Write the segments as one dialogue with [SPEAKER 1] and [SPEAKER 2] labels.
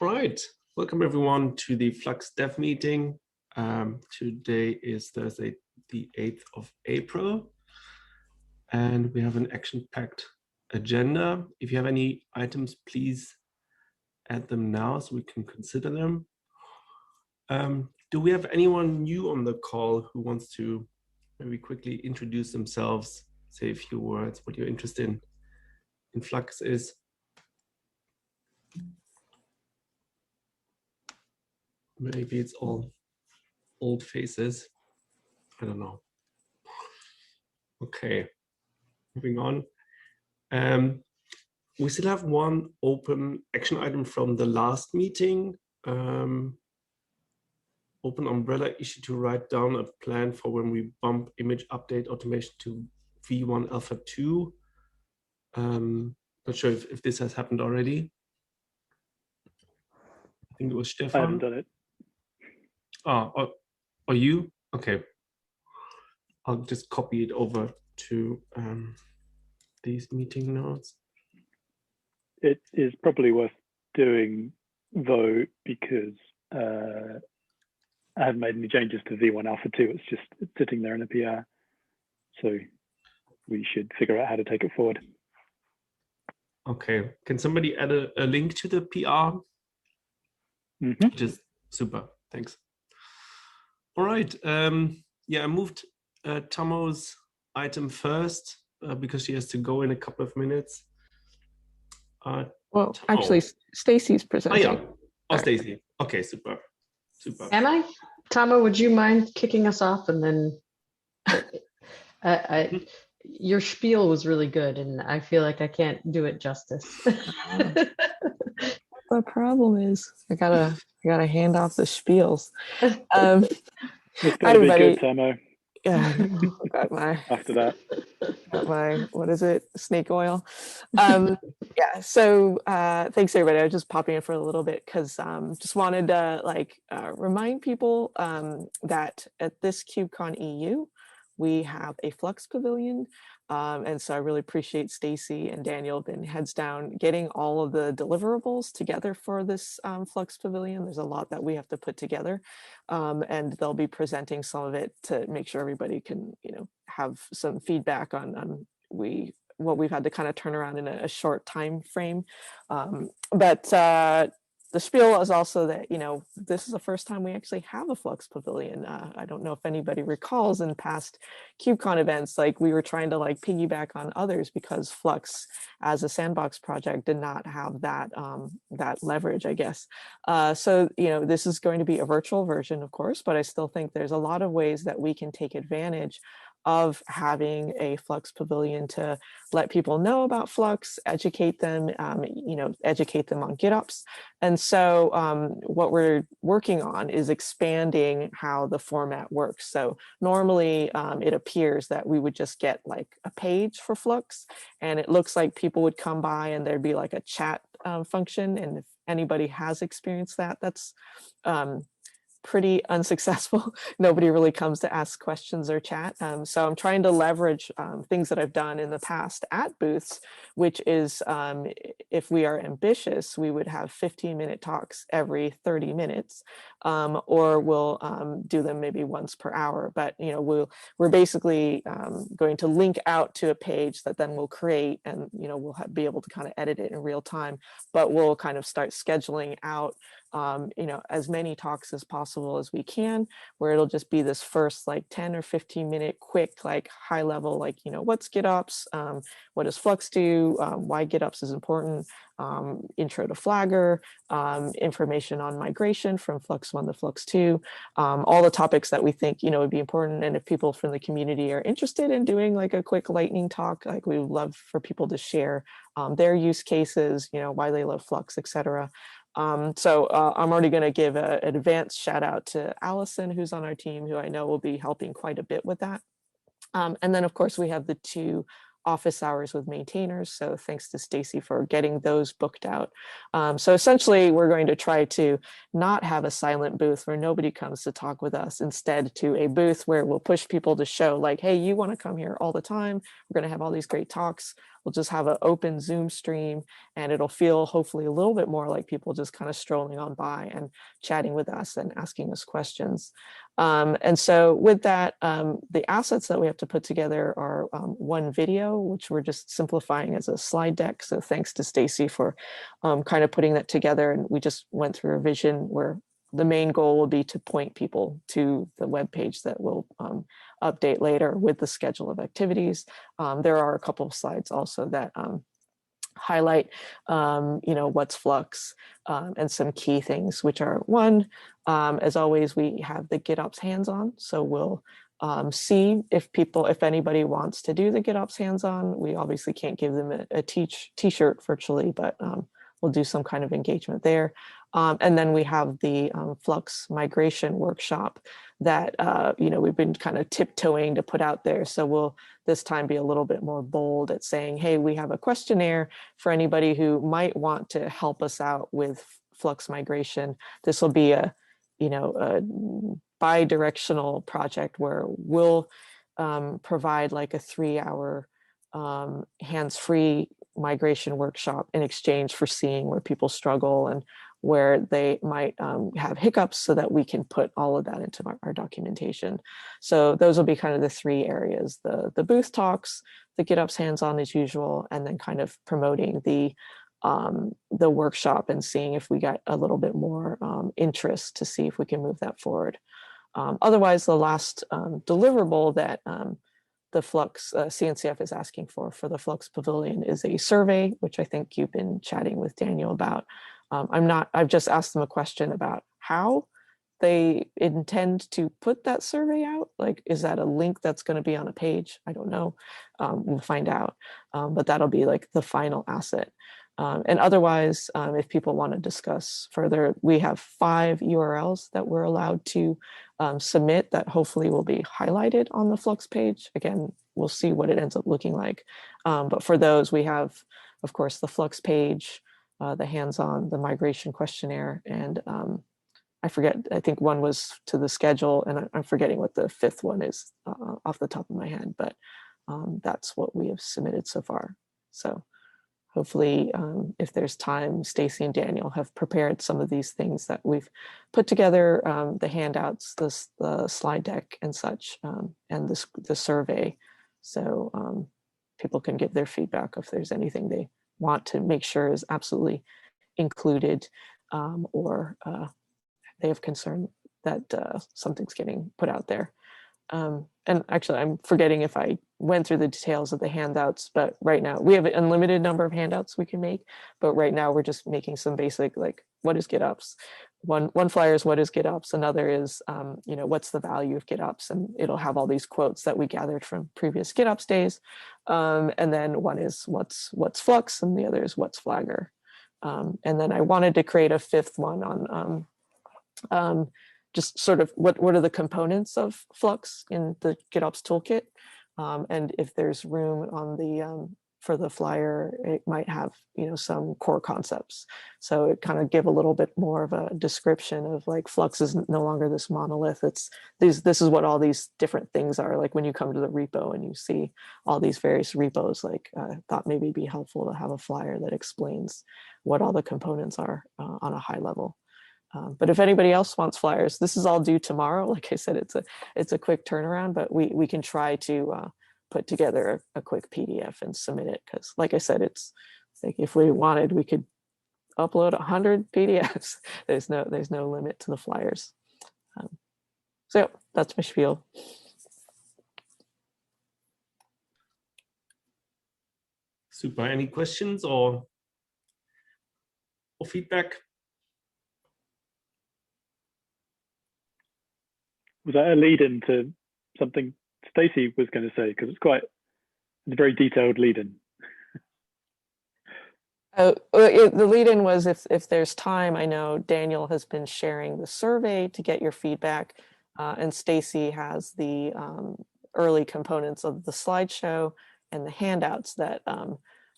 [SPEAKER 1] All right, welcome everyone to the Flux Dev meeting. Today is Thursday, the 8th of April, and we have an action-packed agenda. If you have any items, please add them now so we can consider them. Do we have anyone new on the call who wants to maybe quickly introduce themselves, say a few words, what your interest in Flux is? Maybe it's all old faces. I don't know. Okay, moving on. We still have one open action item from the last meeting. Open umbrella issue to write down a plan for when we bump image update automation to V1 Alpha 2. Not sure if this has happened already. I think it was Stefan.
[SPEAKER 2] I haven't done it.
[SPEAKER 1] Or you? Okay. I'll just copy it over to these meeting notes.
[SPEAKER 2] It is probably worth doing though, because I haven't made any changes to V1 Alpha 2. It's just sitting there in a PR. So we should figure out how to take it forward.
[SPEAKER 1] Okay. Can somebody add a link to the PR?
[SPEAKER 2] Mm-hmm.
[SPEAKER 1] Just super. Thanks. All right. Yeah, I moved Tamo's item first because she has to go in a couple of minutes.
[SPEAKER 3] Well,
[SPEAKER 1] Tamo.
[SPEAKER 3] actually, Stacy's presenting.
[SPEAKER 1] Oh, yeah. Oh, Stacy. Okay, super. Super.
[SPEAKER 4] Am I? Tama, would you mind kicking us off? And then your spiel was really good, and I feel like I can't do it justice.
[SPEAKER 3] The problem is I gotta hand off the spiels.
[SPEAKER 2] It's got to be good, Tamo.
[SPEAKER 3] Yeah, got my
[SPEAKER 2] After that.
[SPEAKER 3] got my, what is it, snake oil. Yeah, so thanks everybody. I was just popping in for a little bit because just wanted to remind people that at this KubeCon EU we have a Flux Pavilion. And so I really appreciate Stacy and Daniel been heads down getting all of the deliverables together for this Flux Pavilion. There's a lot that we have to put together, and they'll be presenting some of it to make sure everybody can, have some feedback on what we've had to kind of turn around in a short time frame. But the spiel is also that, this is the first time we actually have a Flux Pavilion. I don't know if anybody recalls in past KubeCon events, we were trying to piggyback on others because Flux as a sandbox project did not have that leverage, I guess. So, this is going to be a virtual version, of course, but I still think there's a lot of ways that we can take advantage of having a Flux Pavilion to let people know about Flux, educate them, educate them on GitOps. And so what we're working on is expanding how the format works. So normally it appears that we would just get a page for Flux, and it looks like people would come by and there'd be a chat function. And if anybody has experienced that, that's pretty unsuccessful. Nobody really comes to ask questions or chat. So I'm trying to leverage things that I've done in the past at booths, which is if we are ambitious, we would have 15-minute talks every 30 minutes, or we'll do them maybe once per hour. But we're basically going to link out to a page that then we'll create, and we'll be able to kind of edit it in real time. But we'll kind of start scheduling out as many talks as possible as we can, where it'll just be this first 10 or 15 minute quick, high level, what's GitOps, what does Flux do, why GitOps is important, intro to Flagger, information on migration from Flux 1 to Flux 2, all the topics that we think, would be important. And if people from the community are interested in doing a quick lightning talk, we would love for people to share their use cases, why they love Flux, etc. So I'm already going to give an advanced shout out to Allison, who's on our team, who I know will be helping quite a bit with that. And then, of course, we have the 2 office hours with maintainers. So thanks to Stacy for getting those booked out. So essentially, we're going to try to not have a silent booth where nobody comes to talk with us, instead to a booth where we'll push people to show hey, you want to come here all the time. We're going to have all these great talks. we'll just have an open Zoom stream, and it'll feel hopefully a little bit more like people just kind of strolling on by and chatting with us and asking us questions. And so with that, the assets that we have to put together are one video, which we're just simplifying as a slide deck. So thanks to Stacy for kind of putting that together. And we just went through a vision where the main goal will be to point people to the web page that we'll update later with the schedule of activities. There are a couple of slides also that highlight, what's Flux, and some key things, which are one, as always, we have the GitOps hands-on. So we'll see if anybody wants to do the GitOps hands-on. We obviously can't give them a t-shirt virtually, but we'll do some kind of engagement there. And then we have the Flux migration workshop that we've been kind of tiptoeing to put out there. So we'll this time be a little bit more bold at saying, hey, we have a questionnaire for anybody who might want to help us out with Flux migration. This will be a bi-directional project where we'll provide like a 3-hour hands-free migration workshop in exchange for seeing where people struggle and where they might have hiccups, so that we can put all of that into our documentation. So those will be kind of the 3 areas: the booth talks, the GitOps hands-on as usual, and then kind of promoting the workshop and seeing if we got a little bit more interest to see if we can move that forward. Otherwise, the last deliverable that the Flux CNCF is asking for the Flux Pavilion is a survey, which I think you've been chatting with Daniel about. I've just asked them a question about how they intend to put that survey out. Like, is that a link that's going to be on a page? I don't know. We'll find out. But that'll be like the final asset. And otherwise, if people want to discuss further, we have 5 URLs that we're allowed to submit that hopefully will be highlighted on the Flux page. Again, we'll see what it ends up looking like. But for those, we have, of course, the Flux page, the hands-on, the migration questionnaire, and I forget, I think one was to the schedule, and I'm forgetting what the 5th one is off the top of my head, but that's what we have submitted so far. So hopefully, if there's time, Stacy and Daniel have prepared some of these things that we've put together, the handouts, the slide deck and such, and the survey. So people can give their feedback if there's anything they want to make sure is absolutely included, or they have concern that something's getting put out there. And actually, I'm forgetting if I went through the details of the handouts, but right now we have an unlimited number of handouts we can make, but right now we're just making some basic, like, what is GitOps? One flyer is what is GitOps, another is, what's the value of GitOps? And it'll have all these quotes that we gathered from previous GitOps days. And then one is what's Flux, and the other is what's Flagger. And then I wanted to create a 5th one on just sort of what are the components of Flux in the GitOps toolkit. And if there's room on the for the flyer, it might have some core concepts. So it kind of give a little bit more of a description of, like, Flux is no longer this monolith. It's this is what all these different things are. Like when you come to the repo and you see all these various repos, like thought maybe it'd be helpful to have a flyer that explains what all the components are on a high level. But if anybody else wants flyers, this is all due tomorrow. Like I said, it's a quick turnaround, but we can try to put together a quick PDF and submit it. Because like I said, it's like if we wanted, we could upload 100 PDFs. There's no limit to the flyers. So yeah, that's my spiel.
[SPEAKER 1] Super. Any questions or feedback?
[SPEAKER 2] Was that a lead into something Stacy was going to say? Because it's a very detailed lead in.
[SPEAKER 3] The lead-in was if there's time. I know Daniel has been sharing the survey to get your feedback, and Stacy has the early components of the slideshow and the handouts that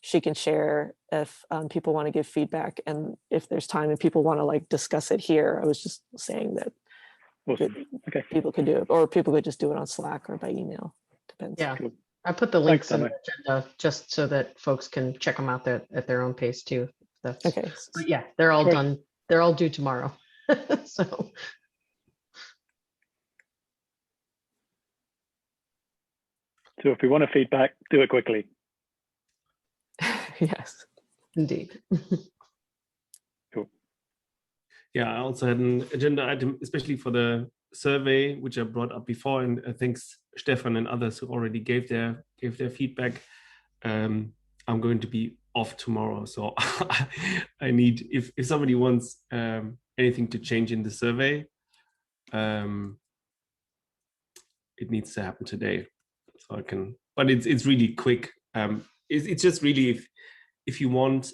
[SPEAKER 3] she can share if people want to give feedback, and if there's time and people want to like discuss it here. I was just saying that.
[SPEAKER 2] Awesome. Okay.
[SPEAKER 3] People could do it, or people could just do it on Slack or by email. Depends.
[SPEAKER 4] Yeah.
[SPEAKER 2] Cool.
[SPEAKER 4] I put the
[SPEAKER 2] Thanks,
[SPEAKER 4] links in the
[SPEAKER 2] Damo.
[SPEAKER 4] agenda just so that folks can check them out there at their own pace too. That's,
[SPEAKER 3] Okay.
[SPEAKER 4] but yeah, they're all
[SPEAKER 2] Sure.
[SPEAKER 4] done. They're all due tomorrow. So
[SPEAKER 2] So if we want to feedback, do it quickly.
[SPEAKER 3] Yes.
[SPEAKER 4] indeed.
[SPEAKER 1] Yeah, I also had an agenda item, especially for the survey, which I brought up before, and thanks Stefan and others who already gave their feedback. I'm going to be off tomorrow, so I need, if somebody wants anything to change in the survey, it needs to happen today, so I can. But it's really quick. It's just really if you want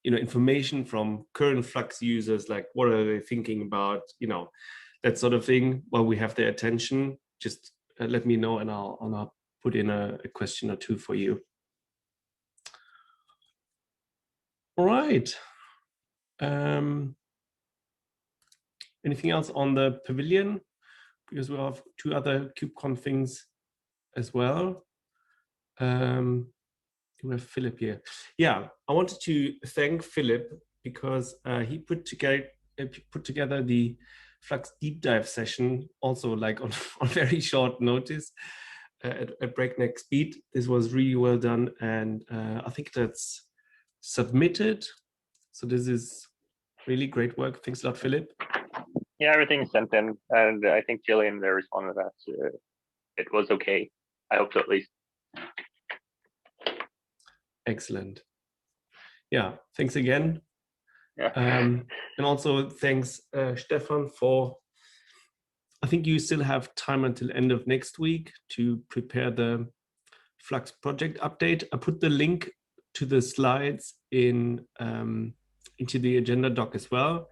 [SPEAKER 1] information from current Flux users, like what are they thinking about, that sort of thing. While we have their attention, just let me know, and I'll put in a question or two for you. All right. Anything else on the pavilion? Because we have two other KubeCon things as well. We have Philip here. Yeah, I wanted to thank Philip because he put together the Flux deep dive session, also like on very short notice at breakneck speed. This was really well done, and I think that's submitted. So this is really great work. Thanks a lot, Philip.
[SPEAKER 5] Yeah, everything's sent in, and I think Jillian there responded to that. It was okay. I hope so, at least.
[SPEAKER 1] Excellent. Yeah, thanks again.
[SPEAKER 5] Yeah.
[SPEAKER 1] And also thanks, Stefan, for, I think you still have time until end of next week to prepare the Flux project update. I put the link to the slides into the agenda doc as well.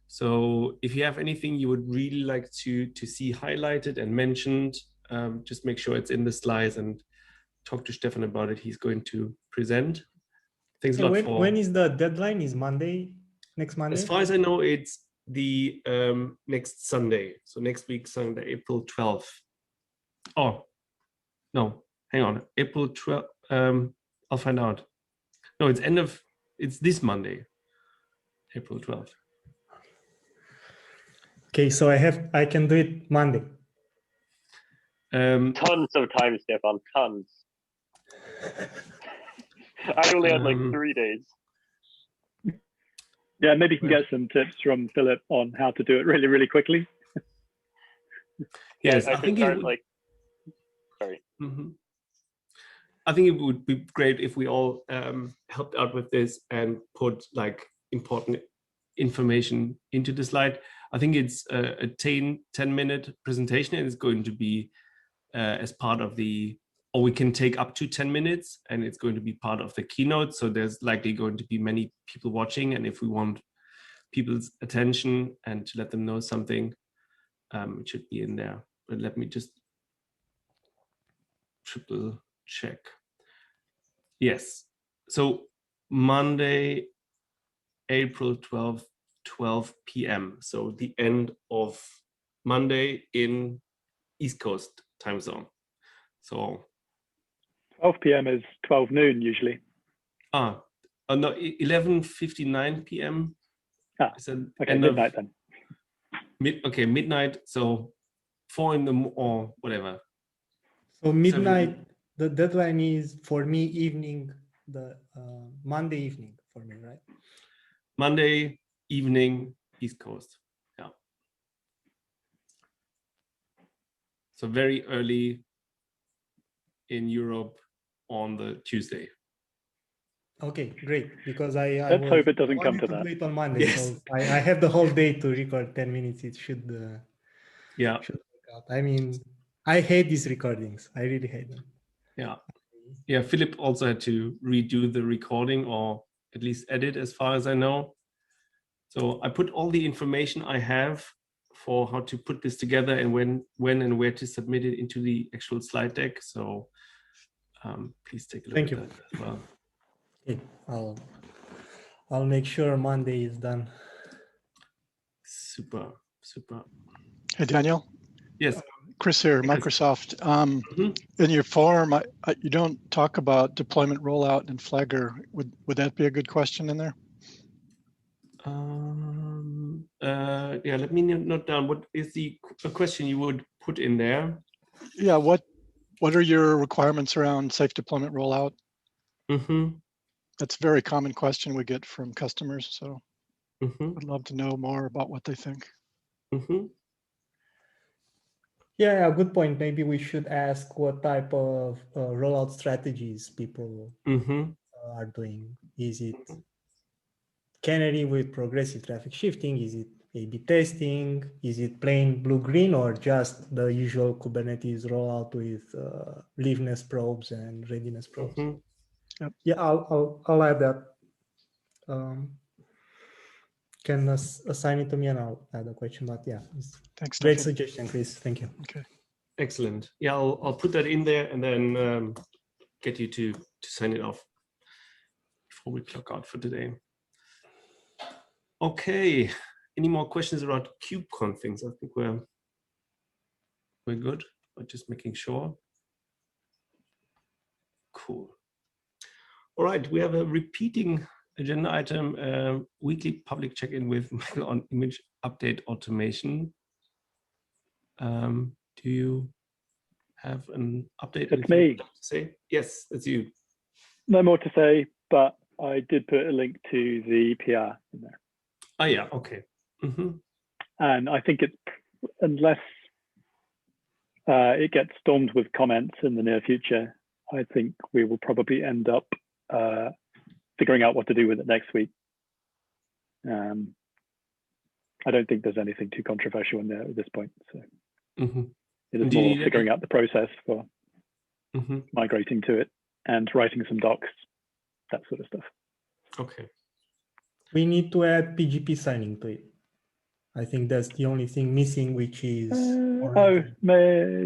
[SPEAKER 1] So if you have anything you would really like to see highlighted and mentioned, just make sure it's in the slides and talk to Stefan about it. He's going to present. Thanks a lot for.
[SPEAKER 6] When is the deadline? Is Monday, next Monday?
[SPEAKER 1] As far as I know, it's the next Sunday. So next week, Sunday, April 12th. Oh, no, hang on. April 12th. I'll find out. No, it's this Monday, April 12th.
[SPEAKER 6] Okay, so I can do it Monday.
[SPEAKER 5] Tons of time, Stefan, tons. I only had like 3 days.
[SPEAKER 2] Yeah, maybe you can get some tips from Philip on how to do it really, really quickly.
[SPEAKER 1] Yes,
[SPEAKER 5] I
[SPEAKER 1] I think
[SPEAKER 5] start like. Sorry.
[SPEAKER 1] Mm-hmm. I think it would be great if we all helped out with this and put like important information into the slide. I think it's a 10-minute presentation, and it's going to be as part of or we can take up to 10 minutes, and it's going to be part of the keynote. So there's likely going to be many people watching, and if we want people's attention and to let them know something, it should be in there. But let me just triple check. Yes. So Monday, April 12th, 12 p.m. So the end of Monday in East Coast time zone. So
[SPEAKER 2] 12 p.m. is 12 noon usually.
[SPEAKER 1] no, 11:59 p.m.
[SPEAKER 2] Okay, midnight then.
[SPEAKER 1] Midnight. So 4 or whatever.
[SPEAKER 6] So midnight, the deadline is for me evening, the Monday evening for me, right?
[SPEAKER 1] Monday evening, East Coast. Yeah. So very early in Europe on the Tuesday.
[SPEAKER 6] Okay, great. Because I
[SPEAKER 2] Let's hope it doesn't come to that.
[SPEAKER 6] Do it on Monday,
[SPEAKER 1] Yes.
[SPEAKER 6] so I have the whole day to record 10 minutes. It should
[SPEAKER 1] Yeah.
[SPEAKER 6] should work out. I mean, I hate these recordings. I really hate them.
[SPEAKER 1] Yeah. Yeah. Philip also had to redo the recording, or at least edit, as far as I know. So I put all the information I have for how to put this together and when and where to submit it into the actual slide deck. So please take a look at that as well.
[SPEAKER 6] Okay, I'll make sure Monday is done.
[SPEAKER 1] Super.
[SPEAKER 7] Hey, Daniel.
[SPEAKER 1] Yes.
[SPEAKER 7] Chris here, Microsoft. In your form, you don't talk about deployment rollout and Flagger. Would that be a good question in there?
[SPEAKER 1] Yeah, let me note down what is a question you would put in there.
[SPEAKER 7] Yeah, what are your requirements around safe deployment rollout? That's a very common question we get from customers. So I'd love to know more about what they think.
[SPEAKER 6] Yeah, good point. Maybe we should ask what type of rollout strategies people are doing. Is it canary with progressive traffic shifting? Is it A/B testing? Is it plain blue-green, or just the usual Kubernetes rollout with liveness probes and readiness probes?
[SPEAKER 7] Yep.
[SPEAKER 6] Yeah, I'll add that. Can assign it to me and I'll add a question. But yeah,
[SPEAKER 7] thanks.
[SPEAKER 6] Great
[SPEAKER 7] Stefan.
[SPEAKER 6] suggestion, Chris. Thank you.
[SPEAKER 7] Okay.
[SPEAKER 1] Excellent. Yeah, I'll put that in there and then get you to sign it off before we clock out for today. Okay. Any more questions around KubeCon things? I think we're good. I'm just making sure. Cool. All right. We have a repeating agenda item, weekly public check-in with Michael on image update automation. Do you have an update?
[SPEAKER 2] It's me.
[SPEAKER 1] To say? Yes, it's you.
[SPEAKER 2] No more to say, but I did put a link to the PR in there.
[SPEAKER 1] Oh yeah, okay.
[SPEAKER 2] And I think it's, unless it gets stormed with comments in the near future, I think we will probably end up figuring out what to do with it next week. I don't think there's anything too controversial in there at this point. So it is more figuring out the process for migrating to it and writing some docs, that sort of stuff. Okay.
[SPEAKER 6] We need to add PGP signing to it. I think that's the only thing missing, which is...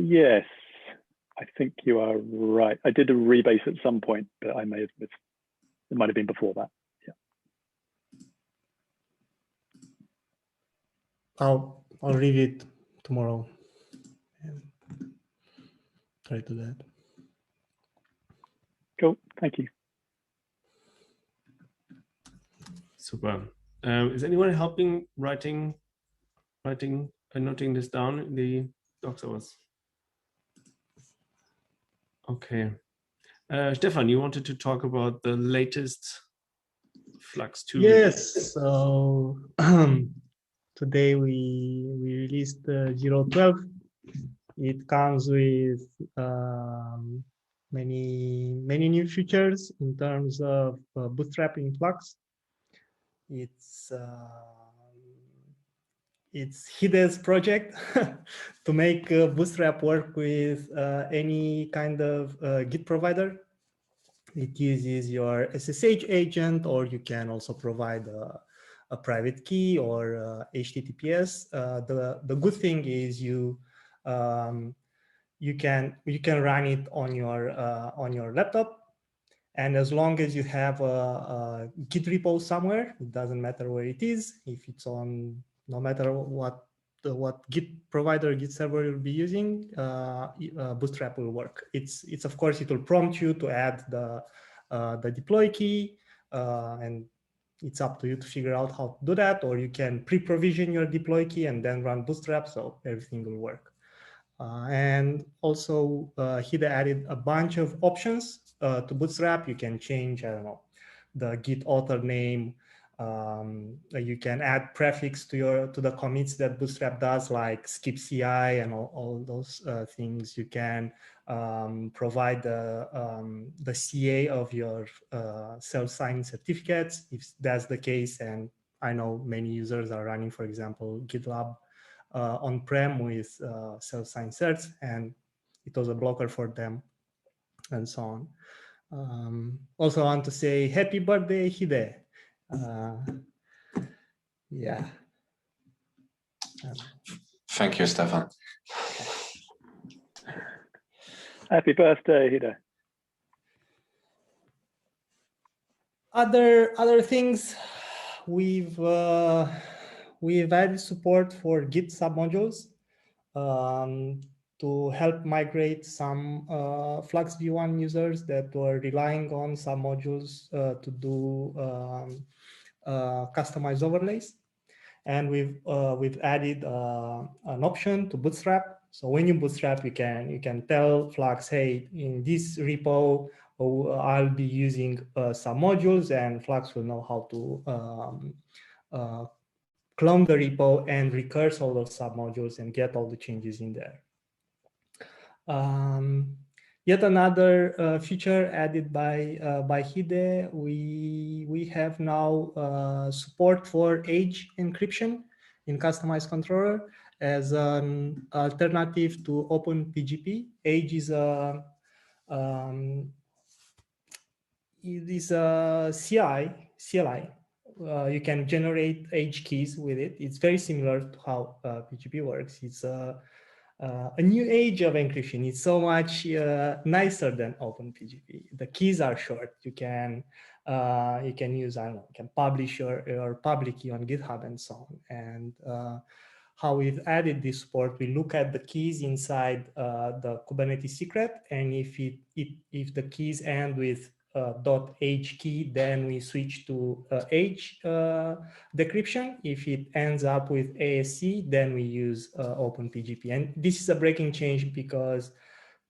[SPEAKER 2] yes. I think you are right. I did a rebase at some point, but I may have missed. It might have been before that. Yeah.
[SPEAKER 6] I'll read it tomorrow and try to do that.
[SPEAKER 2] Cool. Thank you.
[SPEAKER 1] Super. Is anyone helping writing and noting this down in the docs hours? Okay. Stefan, you wanted to talk about the latest Flux 2.
[SPEAKER 6] Yes. So today we released 0.12. It comes with many new features in terms of bootstrapping Flux. It's Hide's project to make Bootstrap work with any kind of Git provider. It uses your SSH agent, or you can also provide a private key or HTTPS. The good thing is you can run it on your laptop. And as long as you have a Git repo somewhere, it doesn't matter where it is. If it's on, no matter what Git provider, Git server you'll be using, Bootstrap will work. It's of course, it will prompt you to add the deploy key, and it's up to you to figure out how to do that, or you can pre-provision your deploy key and then run Bootstrap, so everything will work. And also, Hide added a bunch of options to Bootstrap. You can change, I don't know, the Git author name. You can add prefix to the commits that Bootstrap does, like skip CI and all those things. You can provide the CA of your self-signing certificates, if that's the case. And I know many users are running, for example, GitLab on-prem with self-signed certs, and it was a blocker for them, and so on. Also, I want to say happy birthday, Hide. Yeah.
[SPEAKER 8] Thank you, Stefan.
[SPEAKER 2] Happy birthday, Hide.
[SPEAKER 6] Other things, we've added support for Git submodules. to help migrate some Flux V1 users that were relying on some modules to do customized overlays. And we've added an option to bootstrap. So when you bootstrap, you can tell Flux, hey, in this repo, I'll be using some modules, and Flux will know how to clone the repo and recurse all those submodules and get all the changes in there. Yet another feature added by Hide, we have now support for age encryption in customized controller as an alternative to OpenPGP. Age is a CLI. You can generate age keys with it. It's very similar to how PGP works. It's a new age of encryption. It's so much nicer than OpenPGP. The keys are short. You can use, I don't know, you can publish your public key on GitHub and so on. And how we've added this support, we look at the keys inside the Kubernetes secret, and if the keys end with .h key, then we switch to H decryption. If it ends up with ASC, then we use OpenPGP. And this is a breaking change because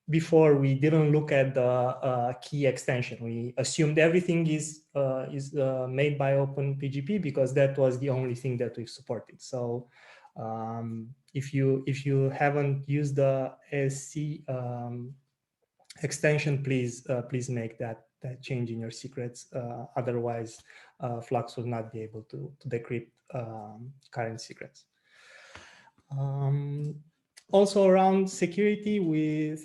[SPEAKER 6] before we didn't look at the key extension. We assumed everything is made by OpenPGP because that was the only thing that we've supported. So if you haven't used the ASC extension, please make that change in your secrets. Otherwise, Flux will not be able to decrypt current secrets. Also around security, we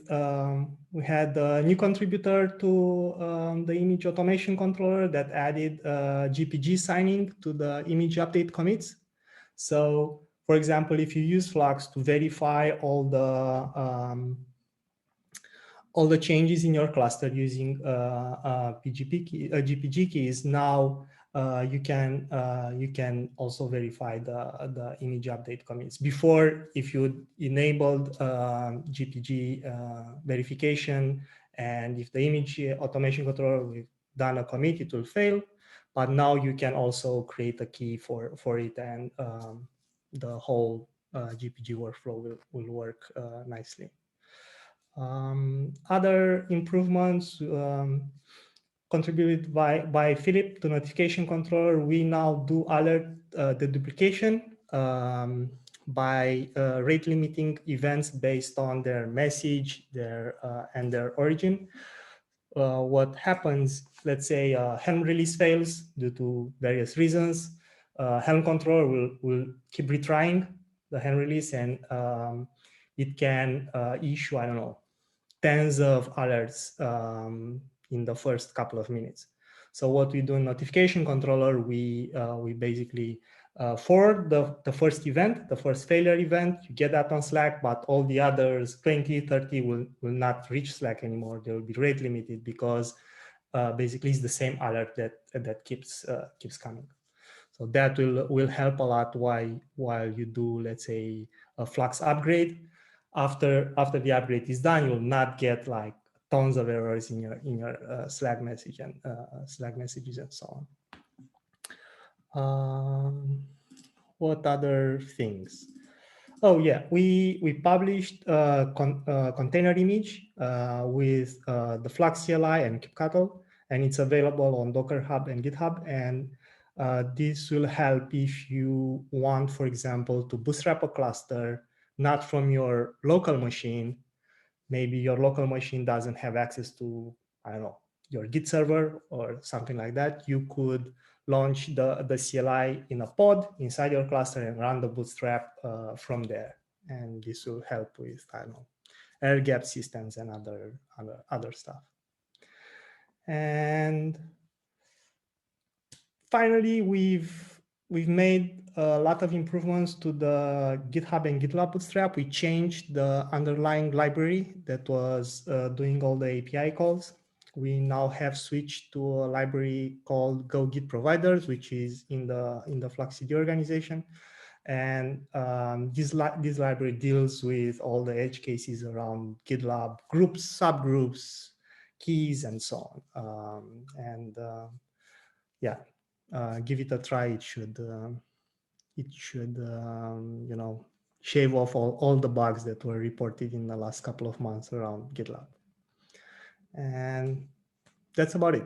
[SPEAKER 6] had a new contributor to the image automation controller that added GPG signing to the image update commits. So, for example, if you use Flux to verify all the changes in your cluster using GPG keys, now you can also verify the image update commits. Before, if you enabled GPG verification, and if the image automation controller will done a commit, it will fail. But now you can also create a key for it, and the whole GPG workflow will work nicely. Other improvements contributed by Philip to notification controller, we now do alert the duplication by rate limiting events based on their message, and their origin. What happens, let's say Helm release fails due to various reasons, Helm controller will keep retrying the Helm release, and it can issue, I don't know, tens of alerts in the first couple of minutes. So what we do in notification controller, we basically forward the first event, the first failure event, you get that on Slack, but all the others, 20, 30 will not reach Slack anymore. They will be rate limited because basically it's the same alert that keeps coming. So that will help a lot while you do, let's say, a Flux upgrade. After the upgrade is done, you'll not get like tons of errors in your Slack message and Slack messages and so on. What other things? Oh yeah, we published a container image with the Flux CLI and kubectl, and it's available on Docker Hub and GitHub. And this will help if you want, for example, to bootstrap a cluster not from your local machine. Maybe your local machine doesn't have access to, I don't know, your Git server or something like that. You could launch the CLI in a pod inside your cluster and run the bootstrap from there. And this will help with, I don't know, air gap systems and other stuff. And finally, we've made a lot of improvements to the GitHub and GitLab Bootstrap. We changed the underlying library that was doing all the API calls. We now have switched to a library called Go Git Providers, which is in the Flux CD organization. And this library deals with all the edge cases around GitLab groups, subgroups, keys, and so on. Yeah, give it a try. It should you know, shave off all the bugs that were reported in the last couple of months around GitLab. And that's about it.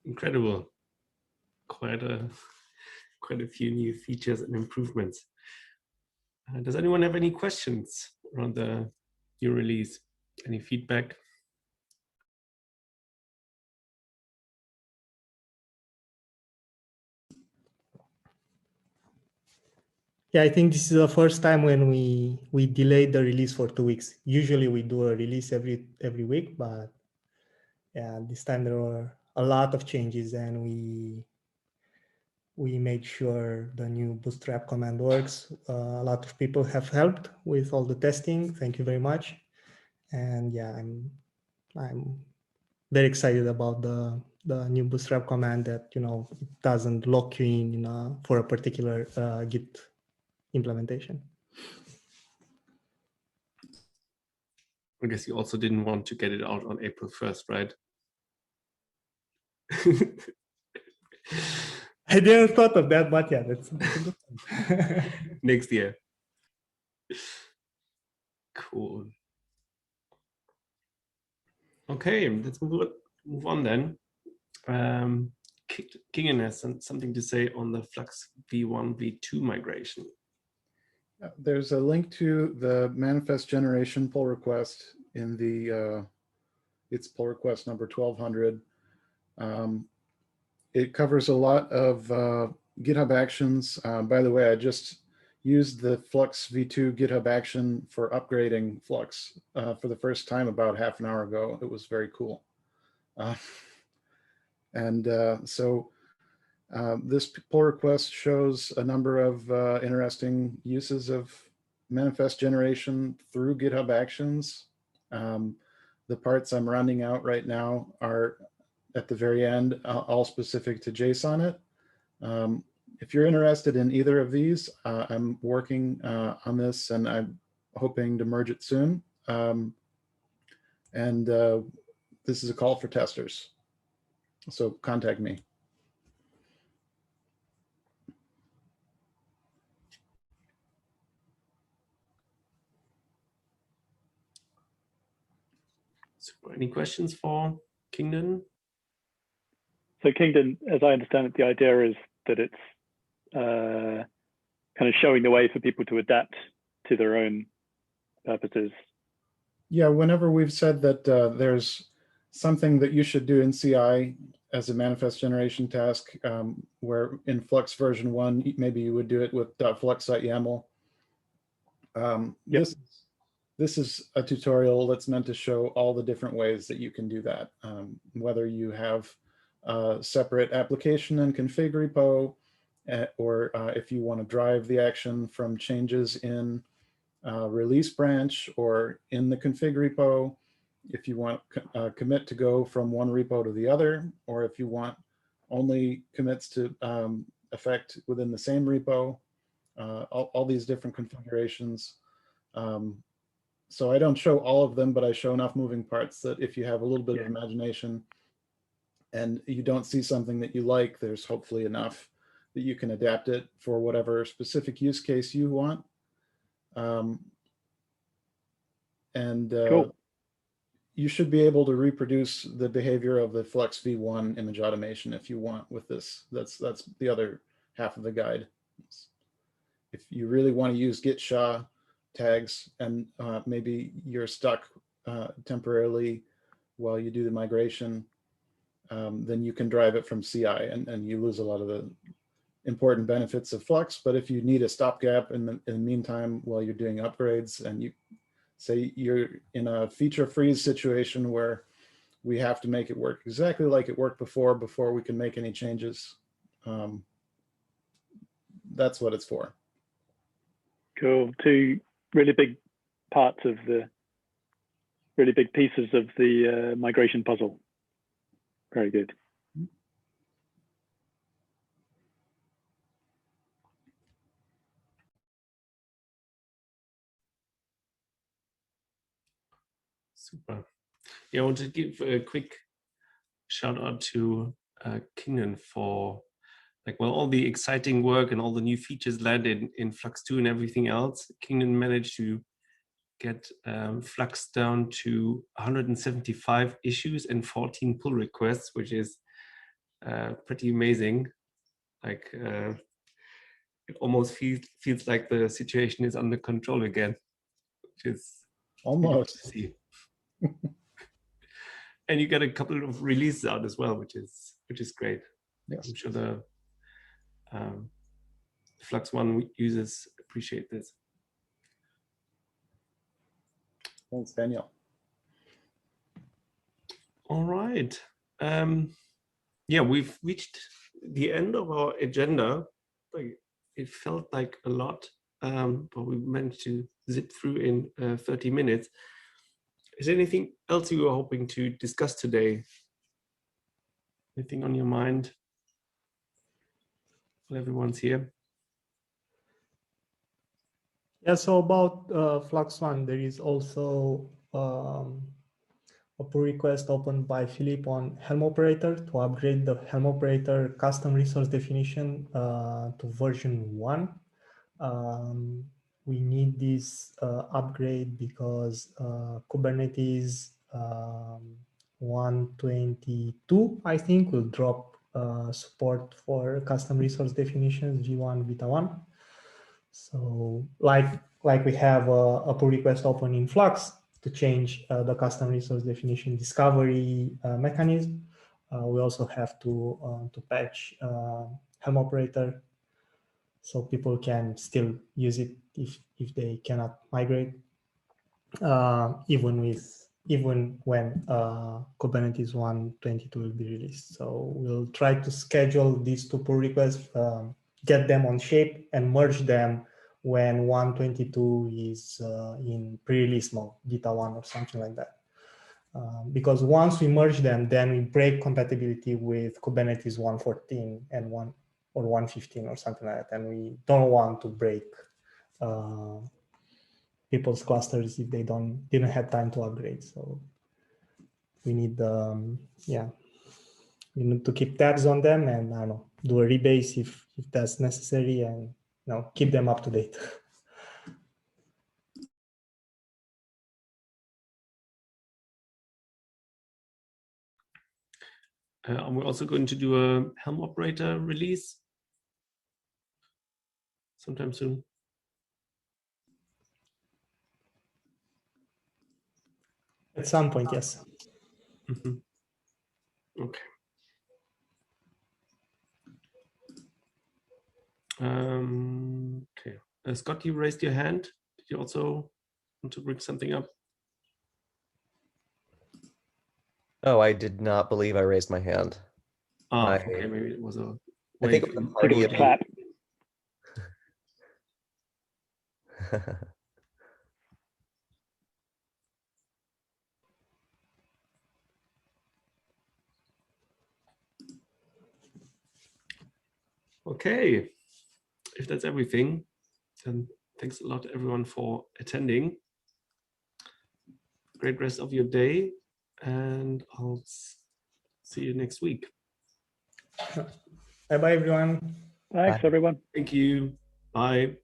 [SPEAKER 1] Incredible. Quite a few new features and improvements. Does anyone have any questions around the new release? Any feedback?
[SPEAKER 6] Yeah, I think this is the first time when we delayed the release for 2 weeks. Usually we do a release every week, but yeah, this time there were a lot of changes, and we made sure the new Bootstrap command works. A lot of people have helped with all the testing. Thank you very much. And yeah, I'm very excited about the new Bootstrap command that, you know, it doesn't lock you in for a particular Git implementation.
[SPEAKER 1] I guess you also didn't want to get it out on April 1st, right?
[SPEAKER 6] I didn't thought of that, but yeah, that's a good one.
[SPEAKER 1] Next year. Cool. Okay, let's move on then. Kingen has something to say on the Flux V1, V2 migration.
[SPEAKER 8] There's a link to the manifest generation pull request in the, it's pull request number 1200. It covers a lot of GitHub Actions. By the way, I just used the Flux V2 GitHub action for upgrading Flux for the first time about half an hour ago. It was very cool. This pull request shows a number of interesting uses of manifest generation through GitHub Actions. The parts I'm rounding out right now are at the very end, all specific to JSON it. If you're interested in either of these, I'm working on this, and I'm hoping to merge it soon. This is a call for testers. So contact me.
[SPEAKER 1] So any questions for Kingdon?
[SPEAKER 2] So Kingdon, as I understand it, the idea is that it's kind of showing the way for people to adapt to their own purposes.
[SPEAKER 8] Yeah, whenever we've said that there's something that you should do in CI as a manifest generation task, where in Flux version 1, maybe you would do it with .flux.yaml. This is a tutorial that's meant to show all the different ways that you can do that. Whether you have a separate application and config repo, or if you want to drive the action from changes in release branch or in the config repo, if you want commit to go from one repo to the other, or if you want only commits to affect within the same repo, all these different configurations. So I don't show all of them, but I show enough moving parts that if you have a little bit of imagination and you don't see something that you like, there's hopefully enough that you can adapt it for whatever specific use case you want.
[SPEAKER 2] Cool.
[SPEAKER 8] You should be able to reproduce the behavior of the Flux V1 image automation if you want with this. That's the other half of the guide. If you really want to use Git SHA tags and maybe you're stuck temporarily while you do the migration, then you can drive it from CI and you lose a lot of the important benefits of Flux. But if you need a stopgap in the meantime while you're doing upgrades, and you say you're in a feature freeze situation where we have to make it work exactly like it worked before we can make any changes, that's what it's for.
[SPEAKER 2] Cool. Two really big parts of the really big pieces of the migration puzzle. Very good.
[SPEAKER 1] Super. Yeah, I want to give a quick shout out to Kingdon for all the exciting work and all the new features landed in Flux 2 and everything else. Kingdon managed to get Flux down to 175 issues and 14 pull requests, which is pretty amazing. It almost feels like the situation is under control again, which is
[SPEAKER 8] Almost.
[SPEAKER 1] to see. And you get a couple of releases out as well, which is great.
[SPEAKER 8] Yes.
[SPEAKER 1] I'm sure the Flux One users appreciate this.
[SPEAKER 8] Thanks, Daniel.
[SPEAKER 1] All right. Yeah, we've reached the end of our agenda. It felt like a lot, but we managed to zip through in 30 minutes. Is there anything else you were hoping to discuss today? Anything on your mind? Well, everyone's here.
[SPEAKER 6] Yeah, so about Flux One, there is also a pull request opened by Philip on Helm Operator to upgrade the Helm Operator custom resource definition to version 1. We need this upgrade because Kubernetes 122, I think, will drop support for custom resource definitions v1 beta 1. So like we have a pull request open in Flux to change the custom resource definition discovery mechanism. We also have to patch Helm Operator so people can still use it if they cannot migrate, even when Kubernetes 1.22 will be released. So we'll try to schedule these two pull requests, get them on shape, and merge them when 1.22 is in pre-release mode, beta 1 or something like that. Because once we merge them, then we break compatibility with Kubernetes 1.14 and 1 or 1.15 or something like that. And we don't want to break people's clusters if they didn't have time to upgrade. So we need we need to keep tabs on them and I don't know, do a rebase if that's necessary, and keep them up to date.
[SPEAKER 1] We're also going to do a Helm Operator release sometime soon.
[SPEAKER 6] At some point, yes.
[SPEAKER 1] Mm-hmm. Okay. Okay. Scott, you raised your hand. Did you also want to bring something up?
[SPEAKER 9] Oh, I did not believe I raised my hand.
[SPEAKER 1] Oh, okay. Maybe it was a
[SPEAKER 9] I think it was a party of
[SPEAKER 2] clap.
[SPEAKER 1] Okay. If that's everything, then thanks a lot, everyone, for attending. Great rest of your day, and I'll see you next week.
[SPEAKER 6] Bye-bye, everyone.
[SPEAKER 2] Thanks, everyone.
[SPEAKER 1] Thank you. Bye.